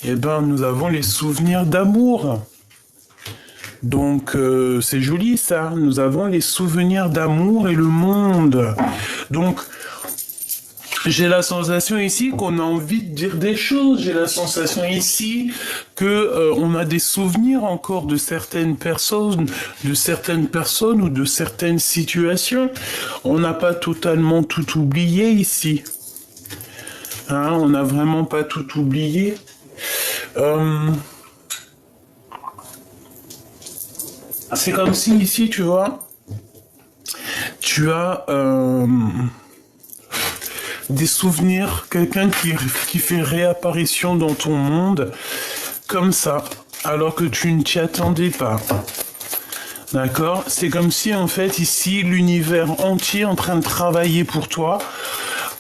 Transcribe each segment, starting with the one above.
eh ben, nous avons les souvenirs d'amour. Donc, c'est joli ça. Nous avons les souvenirs d'amour et le monde. Donc, j'ai la sensation ici qu'on a envie de dire des choses. J'ai la sensation ici que on a des souvenirs encore de certaines personnes ou de certaines situations. On n'a pas totalement tout oublié ici. Hein, on n'a vraiment pas tout oublié. C'est comme si ici, tu vois, tu as des souvenirs, quelqu'un qui fait réapparition dans ton monde, comme ça, alors que tu ne t'y attendais pas. D'accord? C'est comme si, en fait, ici, l'univers entier est en train de travailler pour toi,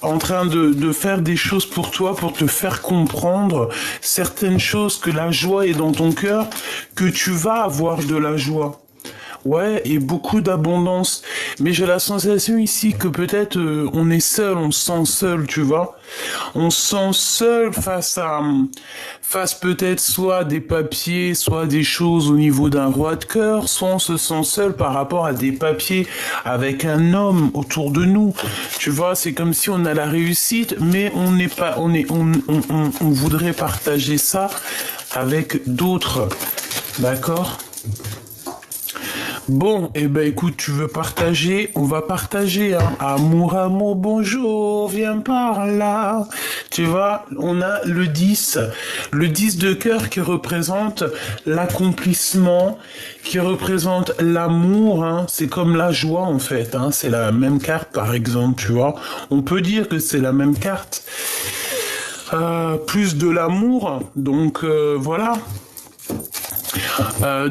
en train de faire des choses pour toi, pour te faire comprendre certaines choses, que la joie est dans ton cœur, que tu vas avoir de la joie. Ouais, et beaucoup d'abondance. Mais j'ai la sensation ici que peut-être on est seul, on se sent seul, tu vois. On se sent seul face peut-être soit à des papiers, soit à des choses au niveau d'un roi de cœur, soit on se sent seul par rapport à des papiers avec un homme autour de nous. Tu vois, c'est comme si on a la réussite, mais on n'est pas, on voudrait partager ça avec d'autres. D'accord? Bon, eh ben écoute, tu veux partager, on va partager, hein. Amour, amour, bonjour, viens par là. Tu vois, on a le 10 de cœur qui représente l'accomplissement, qui représente l'amour, hein. C'est comme la joie en fait, hein. C'est la même carte par exemple, tu vois. On peut dire que c'est la même carte. Plus de l'amour, donc voilà.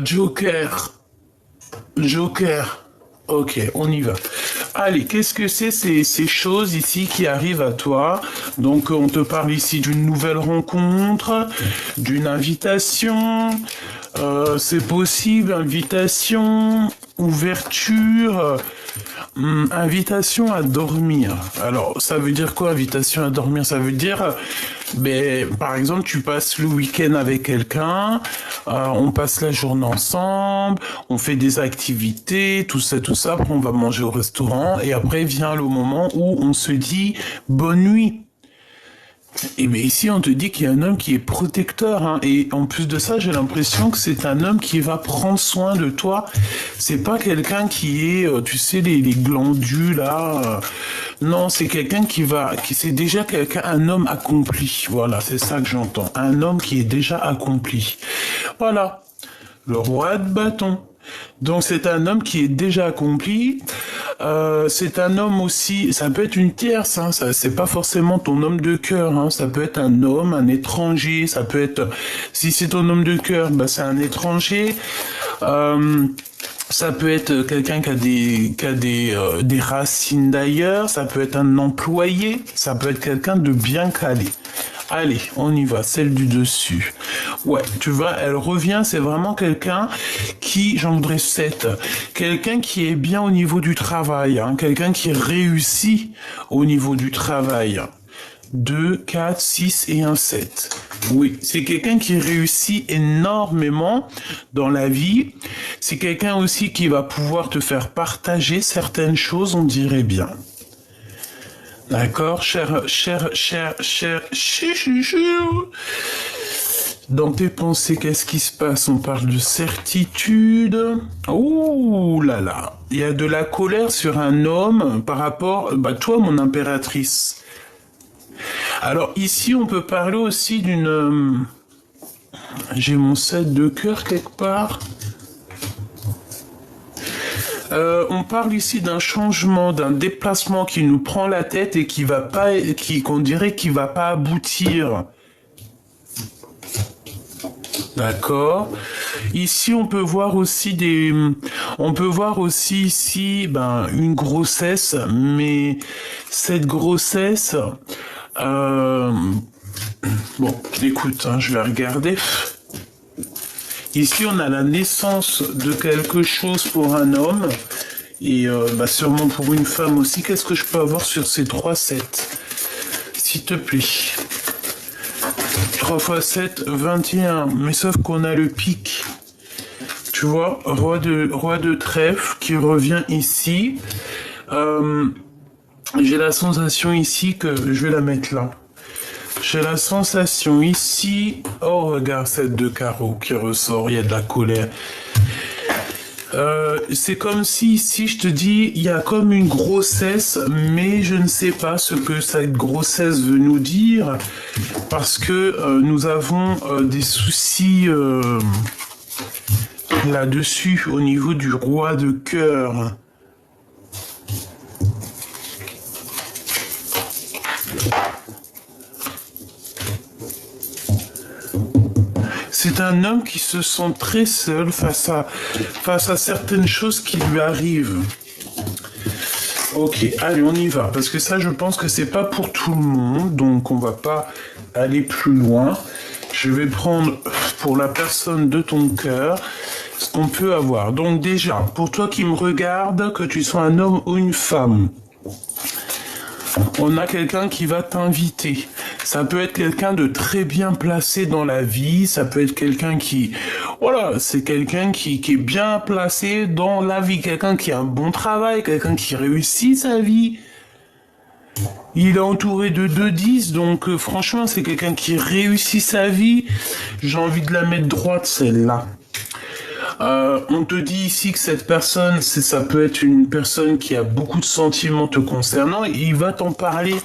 Joker. Ok, on y va. Allez, qu'est-ce que c'est ces choses ici qui arrivent à toi? Donc, on te parle ici d'une nouvelle rencontre, d'une invitation. C'est possible, invitation, ouverture, invitation à dormir. Alors, ça veut dire quoi, invitation à dormir? Ça veut dire, par exemple, tu passes le week-end avec quelqu'un, on passe la journée ensemble, on fait des activités, tout ça, après on va manger au restaurant, et après vient le moment où on se dit bonne nuit. Et bien ici, on te dit qu'il y a un homme qui est protecteur, hein, et en plus de ça, j'ai l'impression que c'est un homme qui va prendre soin de toi. C'est pas quelqu'un qui est, tu sais, les glandus là. Non, c'est quelqu'un qui c'est déjà un homme accompli. Voilà, c'est ça que j'entends. Un homme qui est déjà accompli. Voilà, le roi de bâton. Donc c'est un homme qui est déjà accompli. C'est un homme aussi, ça peut être une tierce, hein, c'est pas forcément ton homme de cœur, hein, ça peut être un homme, un étranger, ça peut être, si c'est ton homme de cœur, c'est un étranger. Ça peut être quelqu'un qui a des racines d'ailleurs, ça peut être un employé, ça peut être quelqu'un de bien calé. Allez, on y va, celle du dessus. Ouais, tu vois, elle revient, c'est vraiment quelqu'un qui, j'en voudrais 7, quelqu'un qui est bien au niveau du travail, hein, quelqu'un qui réussit au niveau du travail. 2, 4, 6 et un 7. Oui, c'est quelqu'un qui réussit énormément dans la vie. C'est quelqu'un aussi qui va pouvoir te faire partager certaines choses, on dirait bien. D'accord, cher. Dans tes pensées, qu'est-ce qui se passe? On parle de certitude. Ouh là là. Il y a de la colère sur un homme par rapport, toi, mon impératrice. Alors ici, on peut parler aussi d'une... J'ai mon 7 de cœur quelque part. On parle ici d'un changement, d'un déplacement qui nous prend la tête et qu'on dirait qu'il va pas aboutir. D'accord. Ici, on peut voir aussi ici, une grossesse, mais cette grossesse, bon, écoute, hein, je vais regarder. Ici, on a la naissance de quelque chose pour un homme et sûrement pour une femme aussi. Qu'est-ce que je peux avoir sur ces 3 sets? S'il te plaît. 3 x 7, 21. Mais sauf qu'on a le pic. Tu vois, roi de trèfle qui revient ici. J'ai la sensation ici que je vais la mettre là. J'ai la sensation ici. Oh, regarde cette de carreau qui ressort. Il y a de la colère. C'est comme si ici, je te dis, il y a comme une grossesse, mais je ne sais pas ce que cette grossesse veut nous dire, parce que nous avons des soucis là-dessus, au niveau du roi de cœur. C'est un homme qui se sent très seul face à certaines choses qui lui arrivent. Ok, allez, on y va. Parce que ça, je pense que c'est pas pour tout le monde. Donc, on va pas aller plus loin. Je vais prendre pour la personne de ton cœur ce qu'on peut avoir. Donc, déjà, pour toi qui me regarde, que tu sois un homme ou une femme, on a quelqu'un qui va t'inviter. Ça peut être quelqu'un de très bien placé dans la vie, ça peut être quelqu'un qui... Voilà, c'est quelqu'un qui est bien placé dans la vie, quelqu'un qui a un bon travail, quelqu'un qui réussit sa vie. Il est entouré de 2-10, donc franchement, c'est quelqu'un qui réussit sa vie. J'ai envie de la mettre droite, celle-là. On te dit ici que cette personne, ça peut être une personne qui a beaucoup de sentiments te concernant, et il va t'en parler.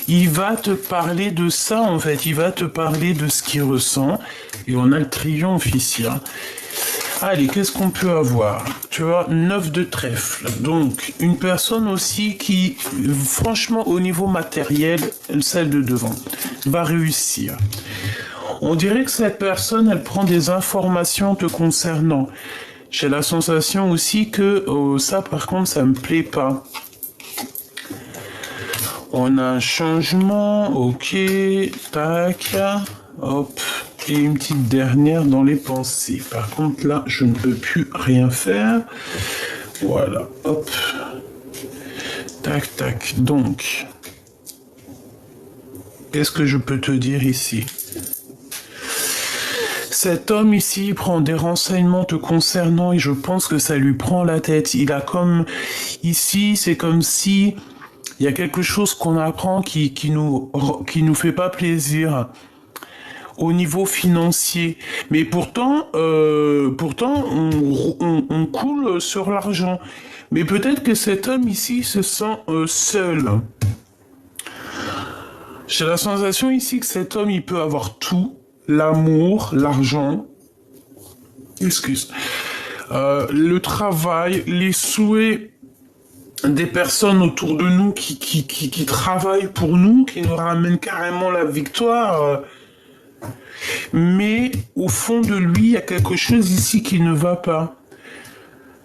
Il va te parler de ça, en fait. Il va te parler de ce qu'il ressent. Et on a le triomphe ici. Hein. Allez, qu'est-ce qu'on peut avoir? Tu vois, 9 de trèfle. Donc, une personne aussi qui, franchement, au niveau matériel, celle de devant, va réussir. On dirait que cette personne, elle prend des informations te concernant. J'ai la sensation aussi que ça, par contre, ça me plaît pas. On a un changement, ok, tac, hop, et une petite dernière dans les pensées. Par contre, là, je ne peux plus rien faire. Voilà, hop, tac, tac. Donc, qu'est-ce que je peux te dire ici ? Cet homme ici prend des renseignements te concernant et je pense que ça lui prend la tête. Il a comme, ici, c'est comme si... Il y a quelque chose qu'on apprend qui nous fait pas plaisir au niveau financier. Mais pourtant on coule sur l'argent. Mais peut-être que cet homme ici se sent seul. J'ai la sensation ici que cet homme, il peut avoir tout. L'amour, l'argent. Le travail, les souhaits des personnes autour de nous qui travaillent pour nous, qui nous ramènent carrément la victoire. Mais au fond de lui, il y a quelque chose ici qui ne va pas.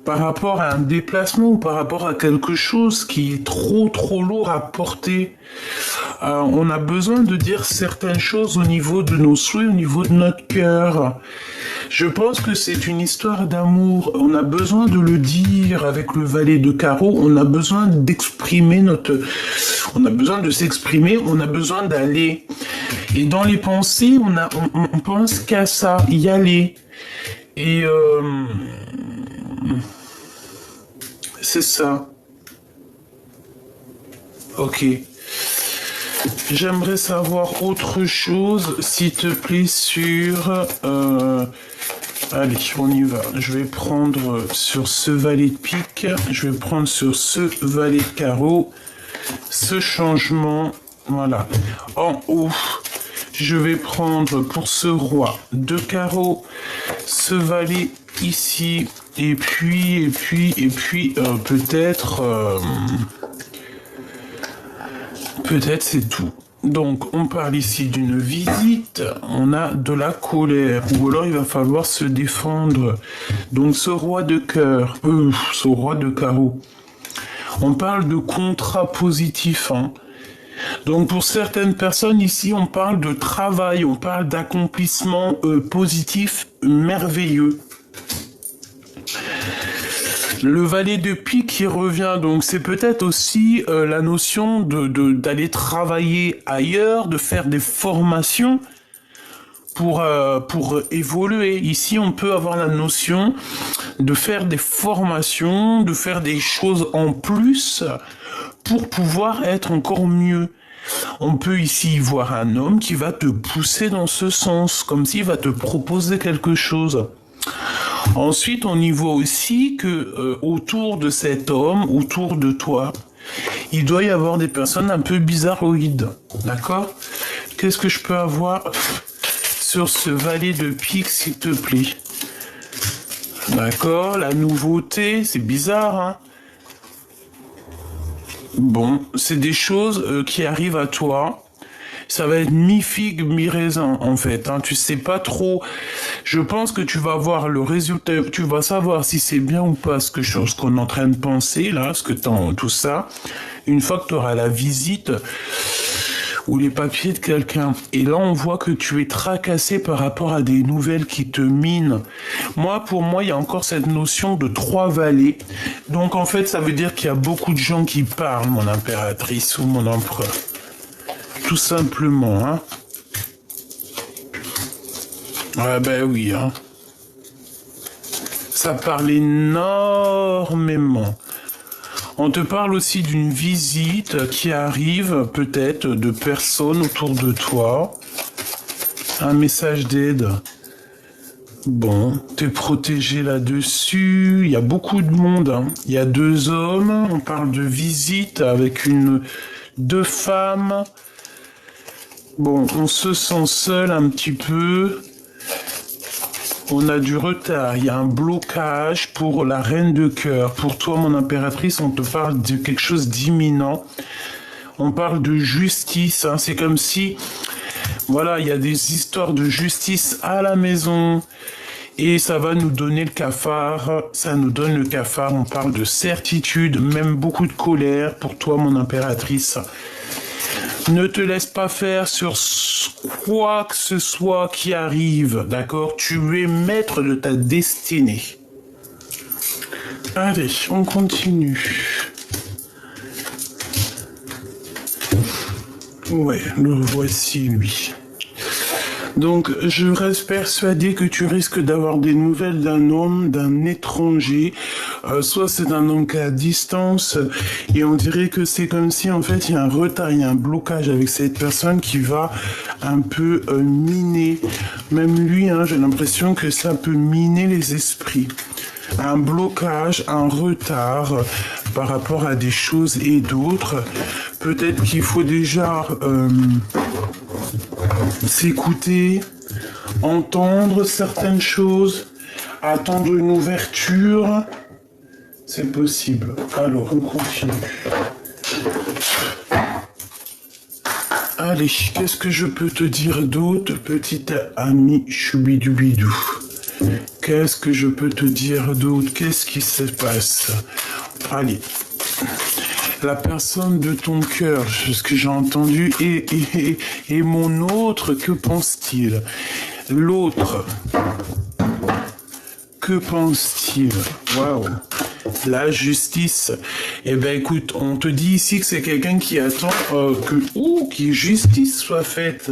Par rapport à un déplacement ou par rapport à quelque chose qui est trop lourd à porter. On a besoin de dire certaines choses au niveau de nos souhaits, au niveau de notre cœur. Je pense que c'est une histoire d'amour. On a besoin de le dire avec le valet de carreau. On a besoin d'exprimer on a besoin de s'exprimer. On a besoin d'aller. Et dans les pensées, on pense qu'à ça, y aller. Et c'est ça. Ok. J'aimerais savoir autre chose, s'il te plaît, sur... Allez, on y va. Je vais prendre sur ce valet de pique. Je vais prendre sur ce valet de carreau. Ce changement. Voilà. En haut, je vais prendre pour ce roi de carreau. Ce valet ici. Et puis, peut-être... Peut-être c'est tout. Donc, on parle ici d'une visite, on a de la colère, ou alors il va falloir se défendre. Donc, ce roi de cœur, ce roi de carreau, on parle de contrat positif. Hein. Donc, pour certaines personnes ici, on parle de travail, on parle d'accomplissement positif merveilleux. Le valet de pique qui revient, donc c'est peut-être aussi la notion d'aller travailler ailleurs, de faire des formations pour évoluer. Ici, on peut avoir la notion de faire des formations, de faire des choses en plus pour pouvoir être encore mieux. On peut ici voir un homme qui va te pousser dans ce sens, comme s'il va te proposer quelque chose. Ensuite, on y voit aussi que autour de cet homme, autour de toi, il doit y avoir des personnes un peu bizarroïdes. D'accord? Qu'est-ce que je peux avoir sur ce valet de pique, s'il te plaît? D'accord, la nouveauté, c'est bizarre, hein? Bon, c'est des choses qui arrivent à toi. Ça va être mi-figue, mi-raisin, en fait. Hein. Tu sais pas trop. Je pense que tu vas voir le résultat. Tu vas savoir si c'est bien ou pas ce qu'on est en train de penser, là, tout ça. Une fois que tu auras la visite ou les papiers de quelqu'un. Et là, on voit que tu es tracassé par rapport à des nouvelles qui te minent. Pour moi, il y a encore cette notion de 3 vallées. Donc, en fait, ça veut dire qu'il y a beaucoup de gens qui parlent, mon impératrice ou mon empereur. Tout simplement, hein. Ah ben oui, hein. Ça parle énormément. On te parle aussi d'une visite qui arrive, peut-être, de personnes autour de toi. Un message d'aide. Bon, t'es protégé là-dessus. Il y a beaucoup de monde, hein. Il y a 2 hommes. On parle de visite avec 2 femmes. Bon, on se sent seul un petit peu. On a du retard, il y a un blocage pour la reine de cœur. Pour toi, mon impératrice, on te parle de quelque chose d'imminent. On parle de justice, hein. C'est comme si, voilà, il y a des histoires de justice à la maison. Et ça va nous donner le cafard. Ça nous donne le cafard. On parle de certitude, même beaucoup de colère pour toi, mon impératrice. Ne te laisse pas faire sur quoi que ce soit qui arrive, d'accord? Tu es maître de ta destinée. Allez, on continue. Ouais, le voici, lui. Donc, je reste persuadé que tu risques d'avoir des nouvelles d'un homme, d'un étranger. Soit c'est un homme qui est à distance, et on dirait que c'est comme si, en fait, il y a un retard, il y a un blocage avec cette personne qui va un peu miner. Même lui, hein, j'ai l'impression que ça peut miner les esprits. Un blocage, un retard par rapport à des choses et d'autres. Peut-être qu'il faut déjà s'écouter, entendre certaines choses, attendre une ouverture. C'est possible. Alors, on continue. Allez, qu'est-ce que je peux te dire d'autre, petite amie choubidou-bidou? Qu'est-ce que je peux te dire d'autre? Qu'est-ce qui se passe? Allez. La personne de ton cœur, ce que j'ai entendu, et mon autre, que pense-t-il? L'autre, que pense-t-il? Waouh! La justice. Eh ben écoute, on te dit ici que c'est quelqu'un qui attend que justice soit faite.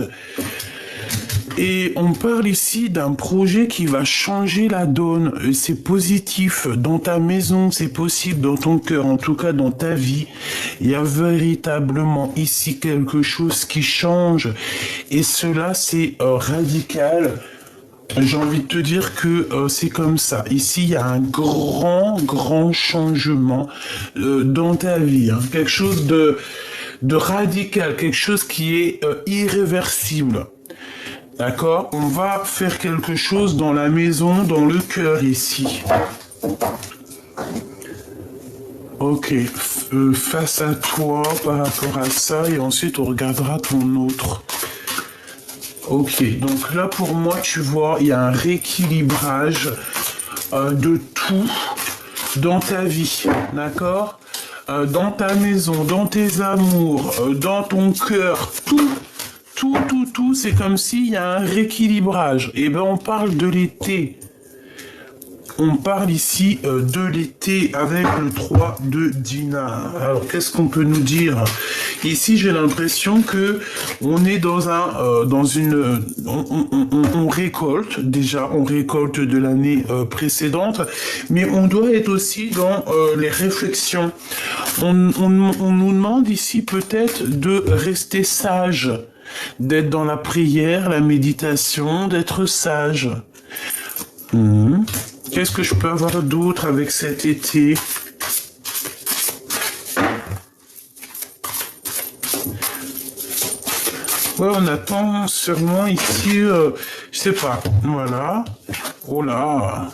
Et on parle ici d'un projet qui va changer la donne. C'est positif dans ta maison, c'est possible dans ton cœur, en tout cas dans ta vie. Il y a véritablement ici quelque chose qui change. Et cela, c'est radical. J'ai envie de te dire que c'est comme ça. Ici, il y a un grand changement dans ta vie. Hein. Quelque chose de radical, quelque chose qui est irréversible. D'accord? On va faire quelque chose dans la maison, dans le cœur ici. Ok, face à toi par rapport à ça, et ensuite on regardera ton autre. Ok, donc là pour moi, tu vois, il y a un rééquilibrage de tout dans ta vie, d'accord? Dans ta maison, dans tes amours, dans ton cœur, tout, c'est comme s'il y a un rééquilibrage. Et ben on parle de l'été. on parle ici de l'été avec le 3 de dinar. Alors, qu'est-ce qu'on peut nous dire? Ici, j'ai l'impression que on est dans on récolte, déjà, on récolte de l'année précédente, mais on doit être aussi dans les réflexions. On nous demande ici peut-être de rester sage, d'être dans la prière, la méditation, d'être sage. Qu'est-ce que je peux avoir d'autre avec cet été? Ouais, on attend sûrement ici, je sais pas, voilà. Oh là,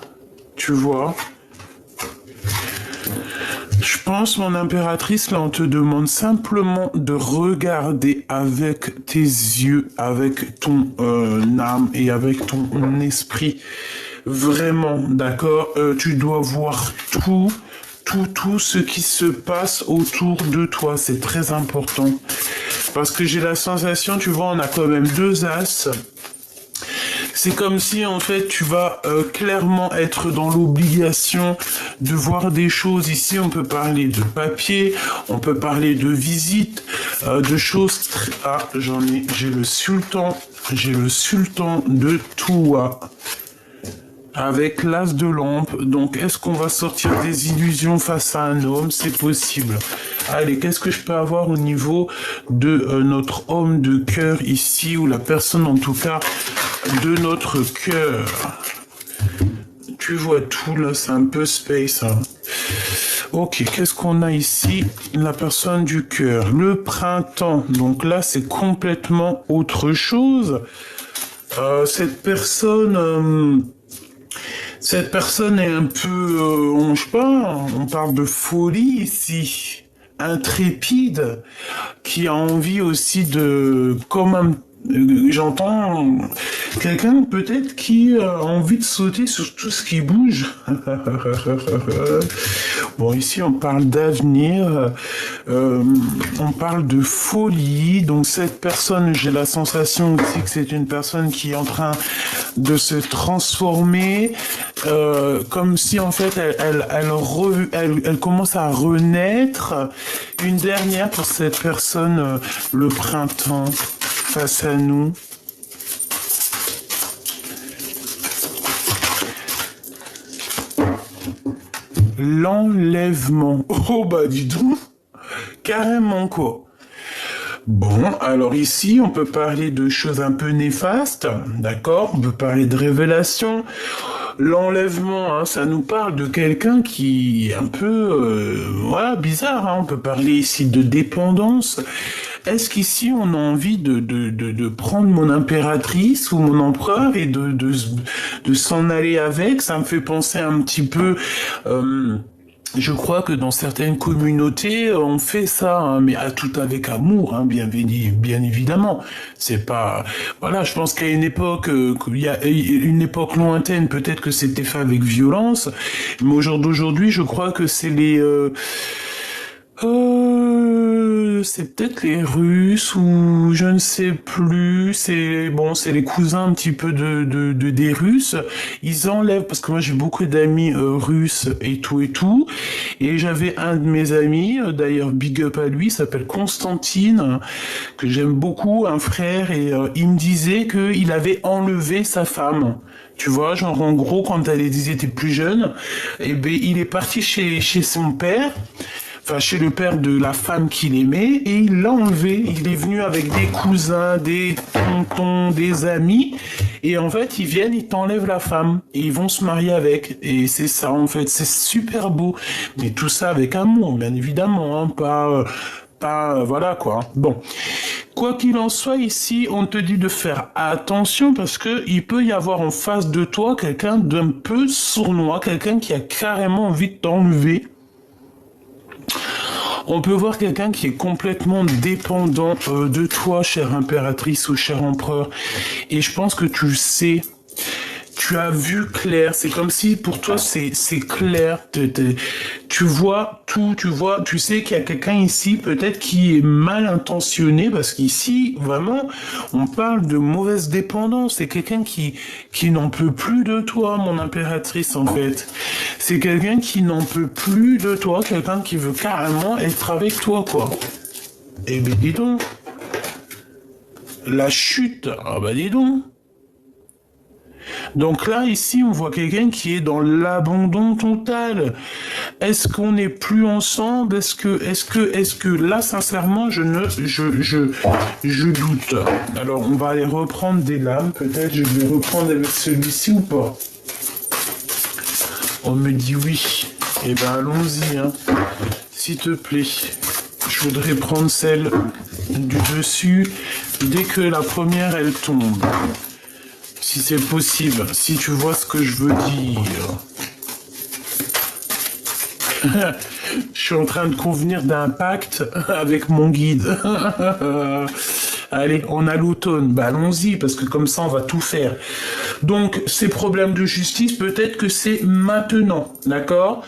tu vois. Je pense, mon impératrice, là, on te demande simplement de regarder avec tes yeux, avec ton âme et avec ton esprit. Vraiment, d'accord? Tu dois voir tout ce qui se passe autour de toi. C'est très important. Parce que j'ai la sensation, tu vois, on a quand même 2 as. C'est comme si, en fait, tu vas clairement être dans l'obligation de voir des choses. Ici, on peut parler de papier, on peut parler de visite, de choses... Ah, j'ai le sultan de Toua. Avec l'as de lampe. Donc, est-ce qu'on va sortir des illusions face à un homme? C'est possible. Allez, qu'est-ce que je peux avoir au niveau de notre homme de cœur ici, ou la personne en tout cas de notre cœur? Tu vois tout là, c'est un peu space. Hein. Ok, qu'est-ce qu'on a ici? La personne du cœur. Le printemps. Donc là, c'est complètement autre chose. Cette personne est un peu, je sais pas, on parle de folie ici, intrépide, qui a envie aussi de, j'entends quelqu'un peut-être qui a envie de sauter sur tout ce qui bouge. Bon, ici on parle d'avenir, on parle de folie. Donc cette personne, j'ai la sensation aussi que c'est une personne qui est en train de se transformer, comme si en fait elle commence à renaître. Une dernière pour cette personne, le printemps face à nous. L'enlèvement. Oh bah dis donc, carrément quoi. Bon, alors ici, on peut parler de choses un peu néfastes, d'accord? On peut parler de révélation. L'enlèvement, hein, ça nous parle de quelqu'un qui est un peu, voilà, bizarre. Hein. On peut parler ici de dépendance. Est-ce qu'ici, on a envie de prendre mon impératrice ou mon empereur et de s'en aller avec? Ça me fait penser un petit peu... je crois que dans certaines communautés, on fait ça, hein, mais à tout avec amour, hein, bien évidemment. C'est pas, voilà, je pense qu'à une époque, qu'il y a une époque lointaine, peut-être que c'était fait avec violence, mais au jour d'aujourd'hui, je crois que c'est c'est peut-être les Russes ou je ne sais plus. C'est les cousins un petit peu des Russes. Ils enlèvent parce que moi j'ai beaucoup d'amis russes et tout. Et j'avais un de mes amis, d'ailleurs big up à lui, s'appelle Constantine, que j'aime beaucoup, un frère, et il me disait qu'il avait enlevé sa femme. Tu vois, genre en gros quand ils étaient plus jeunes, et ben il est parti chez son père. Enfin, chez le père de la femme qu'il aimait, et il l'a enlevé. Il est venu avec des cousins, des tontons, des amis, et en fait, ils viennent, ils t'enlèvent la femme, et ils vont se marier avec. Et c'est ça, en fait, c'est super beau. Mais tout ça avec amour, bien évidemment, hein, voilà, quoi. Bon. Quoi qu'il en soit, ici, on te dit de faire attention parce que il peut y avoir en face de toi quelqu'un d'un peu sournois, quelqu'un qui a carrément envie de t'enlever. On peut voir quelqu'un qui est complètement dépendant de toi, chère impératrice ou cher empereur. Et je pense que tu le sais. Tu as vu clair. C'est comme si pour toi c'est clair. tu vois tout, tu sais qu'il y a quelqu'un ici peut-être qui est mal intentionné parce qu'ici, vraiment, on parle de mauvaise dépendance. C'est quelqu'un qui n'en peut plus de toi, mon impératrice, en fait. C'est quelqu'un qui n'en peut plus de toi, quelqu'un qui veut carrément être avec toi, quoi. Eh ben, dis donc. La chute, ah bah dis donc. Donc là, ici, on voit quelqu'un qui est dans l'abandon total. Est-ce qu'on n'est plus ensemble? Est-ce que là, sincèrement, je doute. Alors, on va aller reprendre des lames. Peut-être je vais reprendre avec celui-ci ou pas. On me dit oui. Eh ben, allons-y, hein. S'il te plaît. Je voudrais prendre celle du dessus dès que la première, elle tombe. Si c'est possible, si tu vois ce que je veux dire. Je suis en train de convenir d'un pacte avec mon guide. Allez, on a l'automne, bah allons-y, parce que comme ça, on va tout faire. Donc, ces problèmes de justice, peut-être que c'est maintenant, d'accord?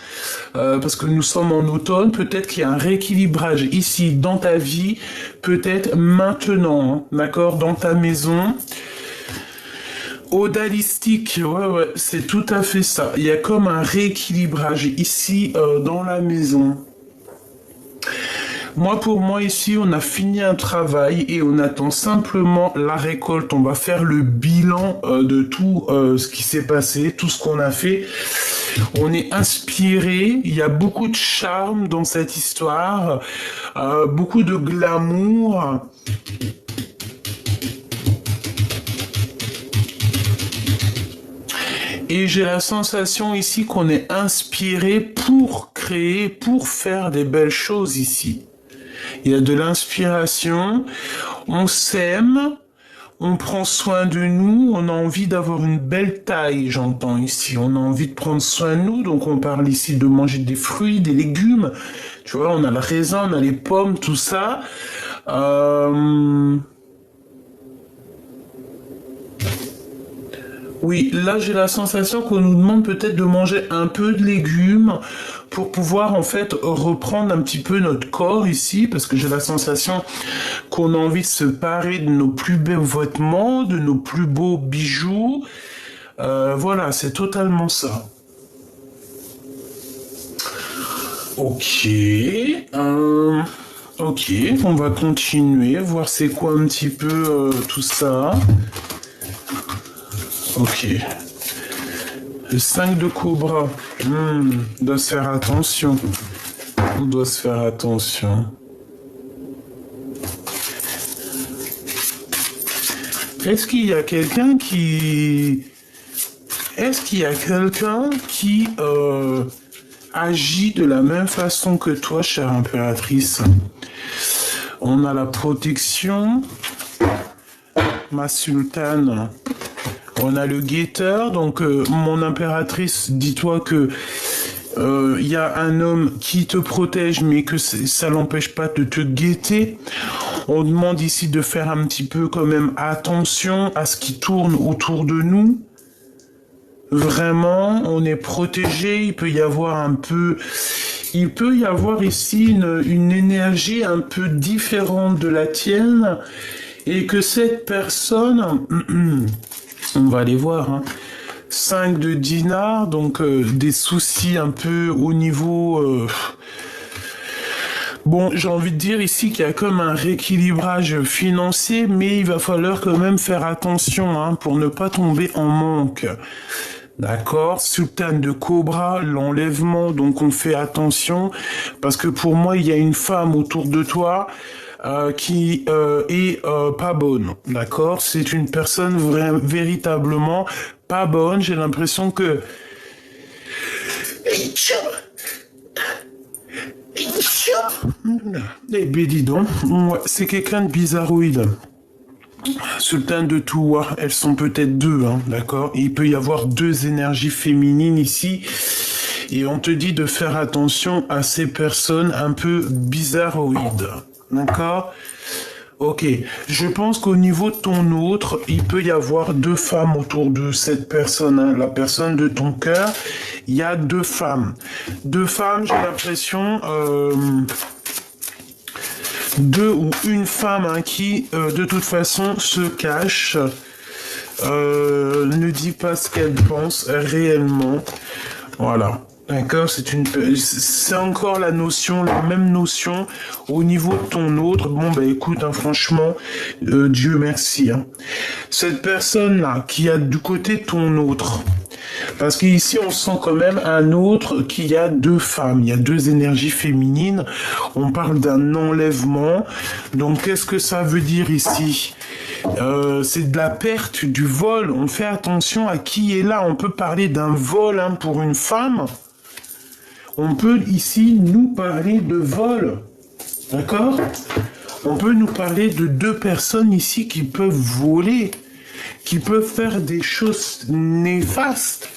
Parce que nous sommes en automne, peut-être qu'il y a un rééquilibrage ici, dans ta vie, peut-être maintenant, hein, d'accord? Dans ta maison. Odalistique, ouais, c'est tout à fait ça. Il y a comme un rééquilibrage ici, dans la maison. Moi, pour moi, ici, on a fini un travail et on attend simplement la récolte. On va faire le bilan de tout ce qui s'est passé, tout ce qu'on a fait. On est inspiré, il y a beaucoup de charme dans cette histoire, beaucoup de glamour. Et j'ai la sensation ici qu'on est inspiré pour créer, pour faire des belles choses ici. Il y a de l'inspiration, on s'aime, on prend soin de nous, on a envie d'avoir une belle taille, j'entends ici. On a envie de prendre soin de nous, donc on parle ici de manger des fruits, des légumes. Tu vois, on a le raisin, on a les pommes, tout ça. Oui, là j'ai la sensation qu'on nous demande peut-être de manger un peu de légumes pour pouvoir en fait reprendre un petit peu notre corps ici, parce que j'ai la sensation qu'on a envie de se parer de nos plus beaux vêtements, de nos plus beaux bijoux. Voilà, c'est totalement ça. Ok, ok, on va continuer, voir c'est quoi un petit peu tout ça. Ok. Le 5 de cobra. On doit se faire attention. On doit se faire attention. Est-ce qu'il y a quelqu'un qui... Est-ce qu'il y a quelqu'un qui agit de la même façon que toi, chère impératrice? On a la protection. Ma sultane. On a le guetteur, donc mon impératrice, dis-toi que y a un homme qui te protège, mais que ça l'empêche pas de te guetter. On demande ici de faire un petit peu quand même attention à ce qui tourne autour de nous. Vraiment, on est protégé, il peut y avoir ici une énergie un peu différente de la tienne, et que cette personne... On va aller voir. Hein. 5 de dinars, donc des soucis un peu au niveau... Bon, j'ai envie de dire ici qu'il y a comme un rééquilibrage financier, mais il va falloir quand même faire attention hein, pour ne pas tomber en manque. D'accord, sultane de cobra, l'enlèvement, donc on fait attention, parce que pour moi, il y a une femme autour de toi qui est pas bonne, d'accord? C'est une personne véritablement pas bonne. J'ai l'impression que... Eh ben dis donc, c'est quelqu'un de bizarroïde. Sultane de Touwa, elles sont peut-être deux, hein, d'accord? Il peut y avoir deux énergies féminines ici. Et on te dit de faire attention à ces personnes un peu bizarroïdes. D'accord? Ok, je pense qu'au niveau de ton autre, il peut y avoir deux femmes autour de cette personne, hein, la personne de ton cœur. Il y a deux femmes. Deux femmes, j'ai l'impression, deux ou une femme hein, qui, de toute façon, se cache, ne dit pas ce qu'elle pense réellement. Voilà. D'accord, c'est encore la notion, la même notion au niveau de ton autre. Bon, bah écoute, hein, franchement, Dieu merci. Hein. Cette personne-là qui a du côté de ton autre, parce qu'ici on sent quand même un autre qui a deux femmes, il y a deux énergies féminines. On parle d'un enlèvement. Donc qu'est-ce que ça veut dire ici? C'est de la perte, du vol. On fait attention à qui est là. On peut parler d'un vol hein, pour une femme. On peut ici nous parler de vol. D'accord? On peut nous parler de deux personnes ici qui peuvent voler, qui peuvent faire des choses néfastes.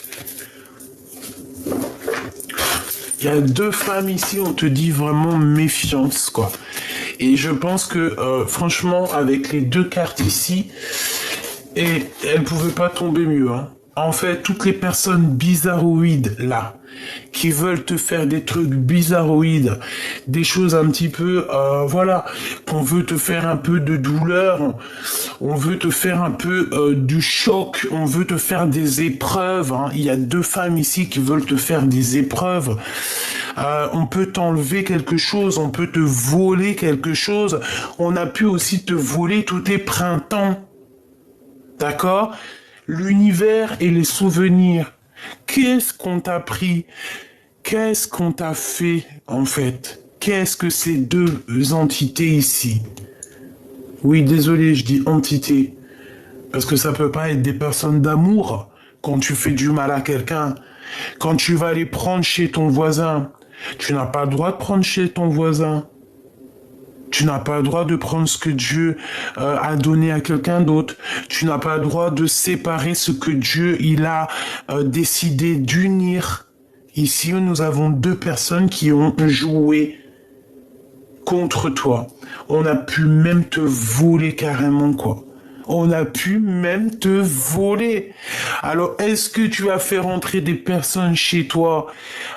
Il y a deux femmes ici, on te dit vraiment méfiance, quoi. Et je pense que, franchement, avec les deux cartes ici, et elles ne pouvaient pas tomber mieux, hein. En fait, toutes les personnes bizarroïdes, là, qui veulent te faire des trucs bizarroïdes, des choses un petit peu, voilà, qu'on veut te faire un peu de douleur, on veut te faire un peu du choc, on veut te faire des épreuves, hein. Il y a deux femmes ici qui veulent te faire des épreuves. On peut t'enlever quelque chose, on peut te voler quelque chose, on a pu aussi te voler tous tes printemps. D'accord? L'univers et les souvenirs. Qu'est-ce qu'on t'a pris? Qu'est-ce qu'on t'a fait, en fait? Qu'est-ce que ces deux entités ici? Oui, désolé, je dis entité. Parce que ça peut pas être des personnes d'amour quand tu fais du mal à quelqu'un. Quand tu vas les prendre chez ton voisin, tu n'as pas le droit de prendre chez ton voisin. Tu n'as pas le droit de prendre ce que Dieu a donné à quelqu'un d'autre. Tu n'as pas le droit de séparer ce que Dieu il a décidé d'unir. Ici, nous avons deux personnes qui ont joué contre toi. On a pu même te voler carrément, quoi. On a pu même te voler. Alors, est-ce que tu as fait rentrer des personnes chez toi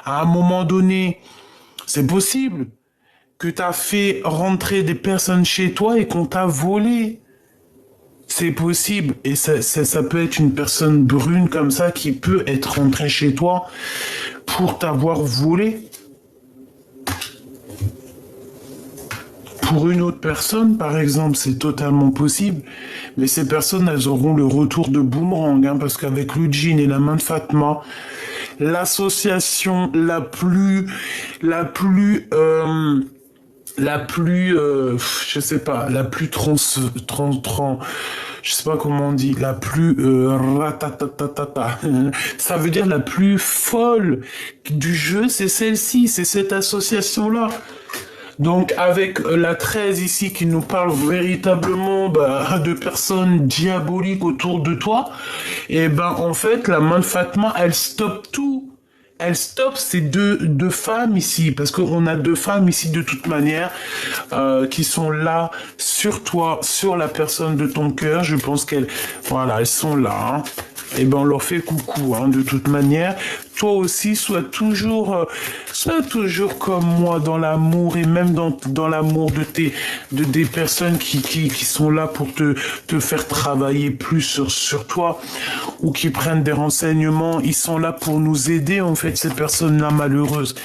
à un moment donné? C'est possible que tu as fait rentrer des personnes chez toi et qu'on t'a volé. C'est possible. Et ça peut être une personne brune comme ça qui peut être rentrée chez toi pour t'avoir volé. Pour une autre personne, par exemple, c'est totalement possible. Mais ces personnes, elles auront le retour de boomerang, hein, parce qu'avec le djinn et la main de Fatma, l'association la plus, je sais pas, la plus je sais pas comment on dit, la plus ratatatata. Ça veut dire la plus folle du jeu, c'est celle-ci, c'est cette association-là. Donc avec la 13 ici qui nous parle véritablement de personnes diaboliques autour de toi, et en fait la main de Fatma, elle stoppe tout. Elle stoppe ces deux femmes ici, parce qu'on a deux femmes ici de toute manière qui sont là sur toi, sur la personne de ton cœur. Je pense voilà, elles sont là. Hein. Et on leur fait coucou, hein, de toute manière. Toi aussi, sois toujours comme moi dans l'amour et même dans l'amour de des personnes qui sont là pour te faire travailler plus sur toi ou qui prennent des renseignements. Ils sont là pour nous aider, en fait, ces personnes-là malheureuses.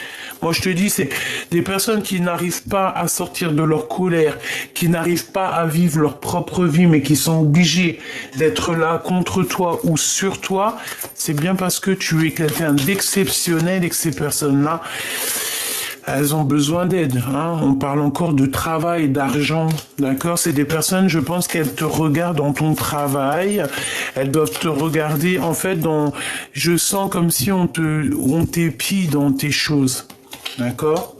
Moi, je te dis, c'est des personnes qui n'arrivent pas à sortir de leur colère, qui n'arrivent pas à vivre leur propre vie, mais qui sont obligés d'être là contre toi ou sur toi. C'est bien parce que tu es quelqu'un d'exceptionnel et que ces personnes-là, elles ont besoin d'aide. Hein. On parle encore de travail, d'argent, d'accord? C'est des personnes, je pense qu'elles te regardent dans ton travail. Elles doivent te regarder, en fait, je sens comme si on t'épie dans tes choses. D'accord?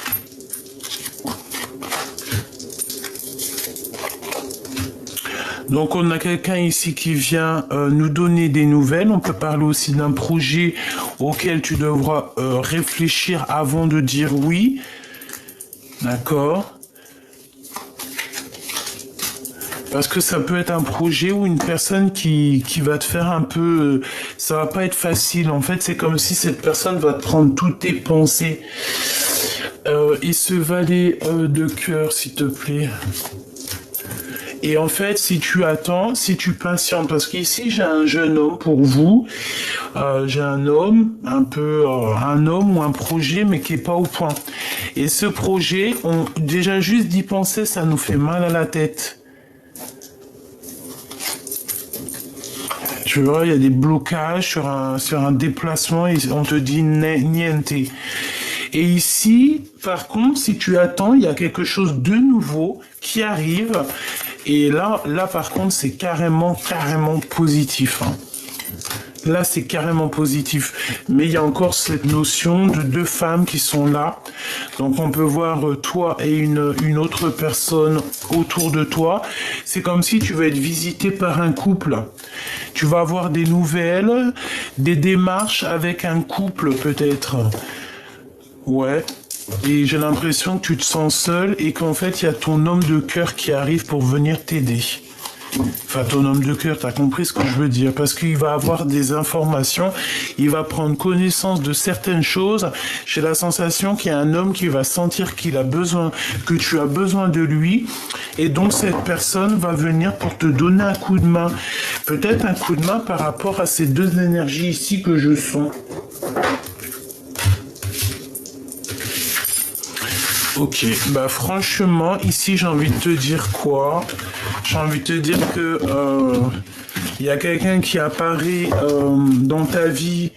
Donc on a quelqu'un ici qui vient nous donner des nouvelles. On peut parler aussi d'un projet auquel tu devras réfléchir avant de dire oui. D'accord? Parce que ça peut être un projet ou une personne qui va te faire un peu... ça va pas être facile. En fait, c'est comme si cette personne va te prendre toutes tes pensées. Et ce valet de cœur, s'il te plaît. Et en fait, si tu attends, si tu patientes, parce qu'ici j'ai un jeune homme pour vous, j'ai un homme, un homme ou un projet, mais qui est pas au point. Et ce projet, déjà juste d'y penser, ça nous fait mal à la tête. Tu vois, il y a des blocages sur un déplacement et on te dit niente. Et ici, par contre, si tu attends, il y a quelque chose de nouveau qui arrive. Et là, par contre, c'est carrément positif. Hein. Là, c'est carrément positif. Mais il y a encore cette notion de deux femmes qui sont là. Donc, on peut voir toi et une autre personne autour de toi. C'est comme si tu vas être visité par un couple. Tu vas avoir des nouvelles, des démarches avec un couple peut-être. Ouais. Et j'ai l'impression que tu te sens seul et qu'en fait, il y a ton homme de cœur qui arrive pour venir t'aider. Enfin, ton homme de cœur, t'as compris ce que je veux dire, parce qu'il va avoir des informations, il va prendre connaissance de certaines choses. J'ai la sensation qu'il y a un homme qui va sentir qu'il a besoin, que tu as besoin de lui, et donc cette personne va venir pour te donner un coup de main. Peut-être un coup de main par rapport à ces deux énergies ici que je sens. Ok, bah franchement, ici j'ai envie de te dire quoi? J'ai envie de te dire que il y a quelqu'un qui apparaît dans ta vie.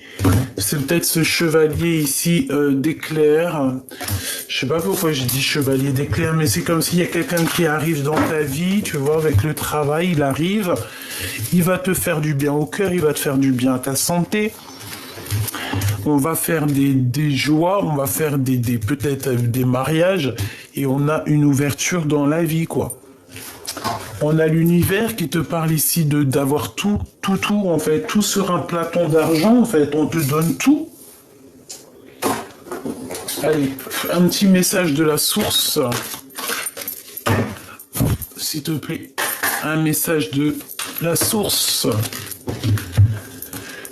C'est peut-être ce chevalier ici d'éclair. Je sais pas pourquoi j'ai dit chevalier d'éclair, mais c'est comme s'il y a quelqu'un qui arrive dans ta vie, tu vois, avec le travail, il arrive, il va te faire du bien au cœur, il va te faire du bien à ta santé. On va faire des joies, on va faire peut-être des mariages et on a une ouverture dans la vie, quoi. On a l'univers qui te parle ici d'avoir tout, en fait, tout sur un plateau d'argent, en fait, on te donne tout. Allez, un petit message de la source, s'il te plaît. Un message de la source.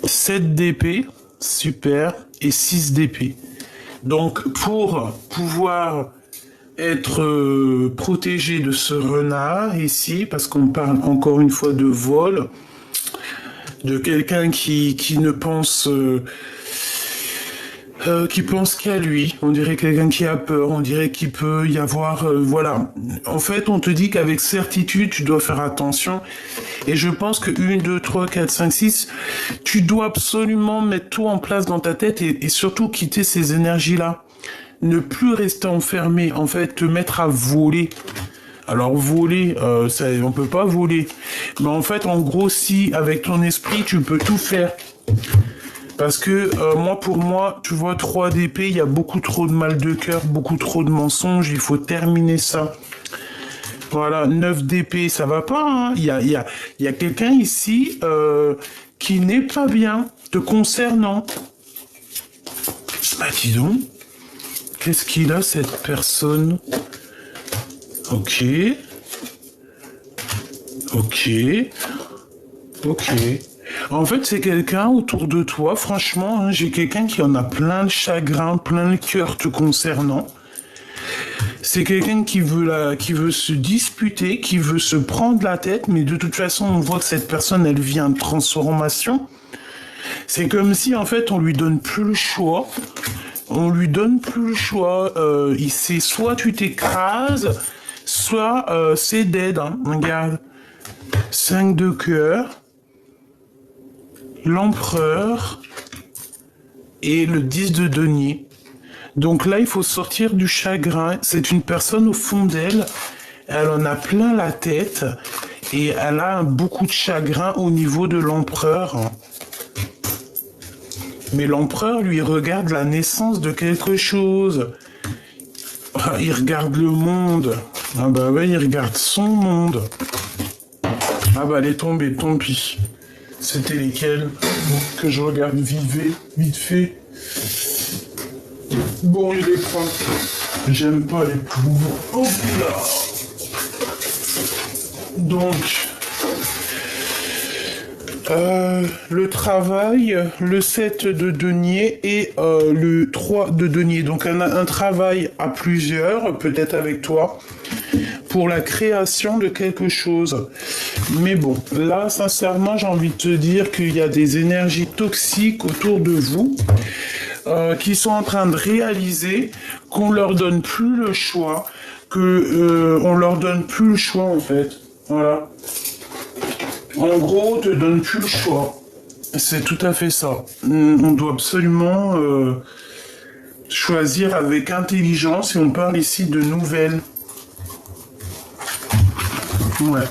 7 d'épée. Super, et 6 d'épée. Donc, pour pouvoir être protégé de ce renard ici, parce qu'on parle encore une fois de vol, de quelqu'un qui ne pense... qui pense qu'à lui, on dirait quelqu'un qui a peur, on dirait qu'il peut y avoir... voilà. En fait, on te dit qu'avec certitude, tu dois faire attention. Et je pense que 1, 2, 3, 4, 5, 6, tu dois absolument mettre tout en place dans ta tête et surtout quitter ces énergies-là. Ne plus rester enfermé, en fait, te mettre à voler. Alors voler, on peut pas voler. Mais en fait, en gros, si avec ton esprit, tu peux tout faire. Parce que pour moi, tu vois, 3 d'épée, il y a beaucoup trop de mal de cœur, beaucoup trop de mensonges, il faut terminer ça. Voilà, 9 d'épée, ça va pas, hein. Il y a quelqu'un ici qui n'est pas bien te concernant. Bah dis donc, qu'est-ce qu'il a cette personne? Ok. En fait, c'est quelqu'un autour de toi, franchement, hein, j'ai quelqu'un qui en a plein de chagrin, plein le cœur te concernant. C'est quelqu'un qui veut se disputer, qui veut se prendre la tête, mais de toute façon, on voit que cette personne, elle vient de transformation. C'est comme si, en fait, on lui donne plus le choix. C'est soit tu t'écrases, soit c'est dead. Hein. Regarde. 5 de cœur. L'empereur et le 10 de denier. Donc là, il faut sortir du chagrin. C'est une personne au fond d'elle. Elle en a plein la tête et elle a beaucoup de chagrin au niveau de l'empereur. Mais l'empereur, lui, regarde la naissance de quelque chose. Il regarde le monde. Ah bah ouais, il regarde son monde. Ah bah elle est tombée, tant pis. C'était lesquels que je regarde vite fait. Bon, je les prends. J'aime pas les pauvres. Oh là. Donc, le travail, le 7 de denier et le 3 de denier. Donc un travail à plusieurs, peut-être avec toi, pour la création de quelque chose. Mais bon, là, sincèrement, j'ai envie de te dire qu'il y a des énergies toxiques autour de vous qui sont en train de réaliser qu'on leur donne plus le choix, on leur donne plus le choix en fait. Voilà. En gros, on te donne plus le choix. C'est tout à fait ça. On doit absolument choisir avec intelligence et on parle ici de nouvelles. Ouais.